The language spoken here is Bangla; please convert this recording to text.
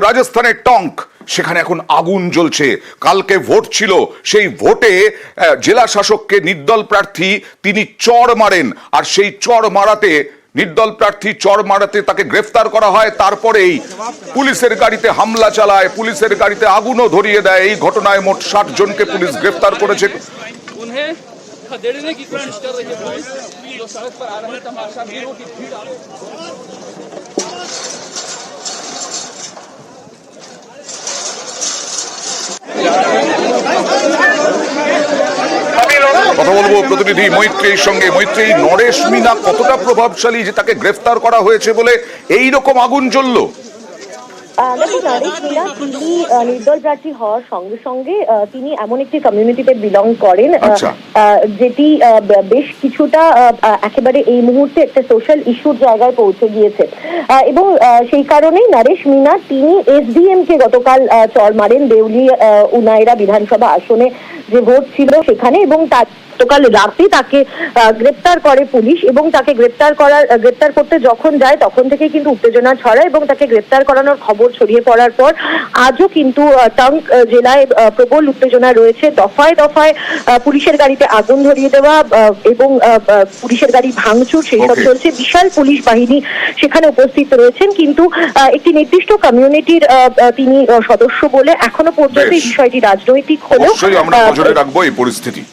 রাজস্থানের টঙ্ক, সেখানে এখন আগুন জ্বলছে। কালকে ভোট ছিল, সেই ভোটে জেলা শাসককে নির্দল প্রার্থী তিনি চড় মারেন, আর সেই চড় মারাতে নির্দল প্রার্থী চড় মারাতে তাকে গ্রেফতার করা হয়। তারপরেই পুলিশের গাড়িতে হামলা চালায়, পুলিশের গাড়িতে আগুনও ধরিয়ে দেয়। এই ঘটনায় মোট 60 জনকে পুলিশ গ্রেফতার করেছে। কথা বলবো প্রতিনিধি মৈত্রীর সঙ্গে। মৈত্রী, নরেশ মিনা কতটা প্রভাবশালী যে তাকে গ্রেফতার করা হয়েছে বলে এই রকম আগুন জ্বললো? দেখুন, নরেশ মিনা তিনি নির্দল প্রার্থী হওয়ার সঙ্গে সঙ্গে তিনি এমন একটি কমিউনিটিতে বিলং করেন যেটি বেশ কিছুটা একেবারে এই মুহূর্তে একটা সোশ্যাল ইস্যুর জায়গায় পৌঁছে গিয়েছে, এবং সেই কারণেই নরেশ মিনা তিনি এসডিএম কে গতকাল চড় মারেন দেউলি উনাইরা বিধানসভা আসনে যে ভোট ছিল সেখানে, এবং গতকাল রাতে তাকে গ্রেপ্তার করে পুলিশ। এবং তাকে গ্রেপ্তার করতে যখন যায় তখন থেকে কিন্তু উত্তেজনা ছড়ায়, এবং তাকে গ্রেপ্তার করানোর খবর ছড়িয়ে পড়ার পর আজও কিন্তু টঙ্ক জেলায় প্রবল উত্তেজনা রয়েছে। দফায় দফায় পুলিশের গাড়িতে আগুন ধরিয়ে দেওয়া এবং পুলিশের গাড়ি ভাঙচুর সেইসব চলছে। বিশাল পুলিশ বাহিনী সেখানে উপস্থিত রয়েছেন, কিন্তু একটি নির্দিষ্ট কমিউনিটির তিনি সদস্য বলে এখনো পর্যন্ত এই বিষয়টি রাজনৈতিক হলেও আমরা নজরে রাখবো এই পরিস্থিতি।